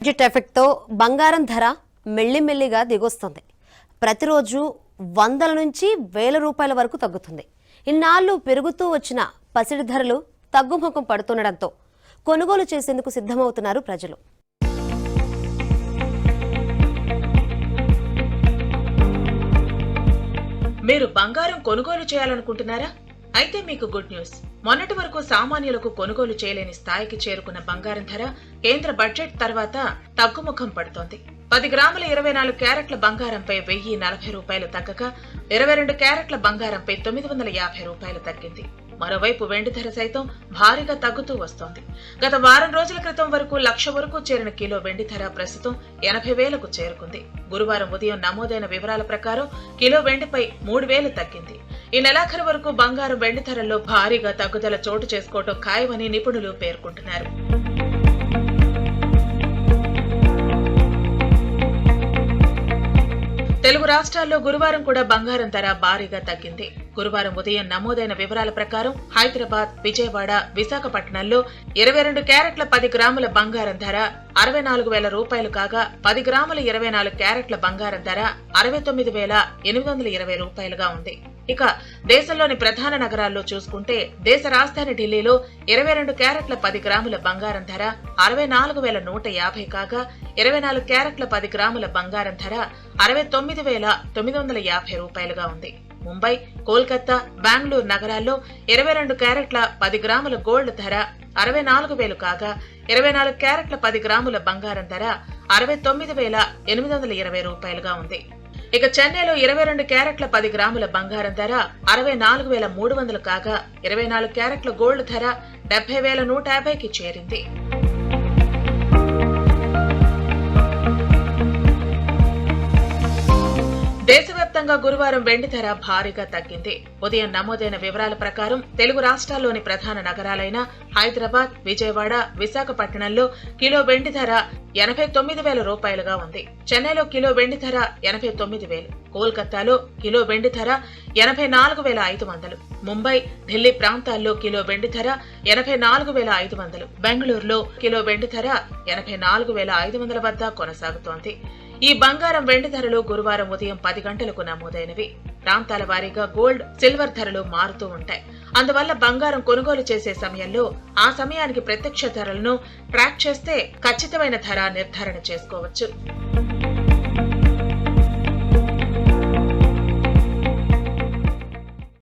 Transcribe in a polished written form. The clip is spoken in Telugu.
బడ్జెట్ ఎఫెక్ట్తో బంగారం ధర మెల్లిమెల్లిగా దిగొస్తుంది. ప్రతిరోజు వందల నుంచి వేల రూపాయల వరకు తగ్గుతుంది. ఇన్నాళ్లు పెరుగుతూ వచ్చిన పసిడి ధరలు తగ్గుముఖం పడుతుండటంతో కొనుగోలు చేసేందుకు సిద్ధమవుతున్నారు ప్రజలు. మీరు బంగారం కొనుగోలు చేయాలనుకుంటున్నారా? అయితే మీకు గుడ్ న్యూస్. మొన్నటి వరకు సామాన్యులకు కొనుగోలు చేయలేని స్థాయికి చేరుకున్న బంగారం ధర కేంద్ర బడ్జెట్ తర్వాత తగ్గుముఖం పడుతోంది. 10 గ్రాముల 24 క్యారెట్ల బంగారంపై 1040 రూపాయలు తగ్గక 22 క్యారెట్ల బంగారంపై 950 రూపాయలు తగ్గింది. మరోవైపు వెండి ధర సైతం భారీగా తగ్గుతూ వస్తోంది. గత వారం రోజుల క్రితం వరకు 1,00,000 వరకు చేరిన కిలో వెండి ధర ప్రస్తుతం 80,000కు చేరుకుంది. గురువారం ఉదయం నమోదైన వివరాల ప్రకారం కిలో వెండిపై 3,000 తగ్గింది. ఈ నెలాఖరు వరకు బంగారం వెండి ధరల్లో భారీగా తగ్గుదల చోటు చేసుకోవడం ఖాయమని నిపుణులు పేర్కొంటున్నారు. తెలుగు రాష్ట్రాల్లో గురువారం కూడా బంగారం ధర భారీగా తగ్గింది. గురువారం ఉదయం నమోదైన వివరాల ప్రకారం హైదరాబాద్, విజయవాడ, విశాఖపట్నంలో 22 క్యారెట్ల 10 గ్రాముల బంగారం ధర 64,000 రూపాయలు కాగా 10 గ్రాముల 24 క్యారెట్ల బంగారం ధర 69,820 రూపాయలుగా ఉంది. ఇక దేశంలోని ప్రధాన నగరాల్లో చూసుకుంటే దేశ రాజధాని ఢిల్లీలో 22 క్యారెట్ల 10 గ్రాముల బంగారం ధర 64,150 కాగా 24 క్యారెట్ల 10 గ్రాముల బంగారం ధర 69,950 రూపాయలుగా ఉంది. ముంబై, కోల్కతా, బెంగళూరు నగరాల్లో 22 క్యారెట్ల 10 గ్రాముల గోల్డ్ ధర 64,000 కాగా 24 క్యారెట్ల 10 గ్రాముల బంగారం ధర 69,820 రూపాయలుగా ఉంది. ఇక చెన్నైలో 22 క్యారెట్ల 10 గ్రాముల బంగారం ధర 64,300 కాగా 24 క్యారెట్ల గోల్డ్ ధర 70,150కి చేరింది. దేశవ్యాప్తంగా గురువారం వెండి ధర భారీగా తగ్గింది. ఉదయం నమోదైన వివరాల ప్రకారం తెలుగు రాష్ట్రాల్లోని ప్రధాన నగరాలైన హైదరాబాద్, విజయవాడ, విశాఖపట్నంలో కిలో వెండి ధర 89,000 రూపాయలుగా ఉంది. చెన్నైలో కిలో వెండి ధర 89,000, కోల్కతాలో కిలో వెండి ధర 84,500, ముంబై, ఢిల్లీ ప్రాంతాల్లో కిలో వెండి ధర 84,500, బెంగళూరులో కిలో వెండి ధర 84,500 వద్ద కొనసాగుతోంది. ఈ బంగారం వెండి ధరలు గురువారం ఉదయం 10 గంటలకు నమోదైనవి. ప్రాంతాల వారీగా గోల్డ్, సిల్వర్ ధరలు మారుతూ ఉంటాయి. అందువల్ల బంగారం కొనుగోలు చేసే సమయంలో ఆ సమయానికి ప్రత్యక్ష ధరలను ట్రాక్ చేస్తే ఖచ్చితమైన ధర నిర్ధారణ చేసుకోవచ్చు.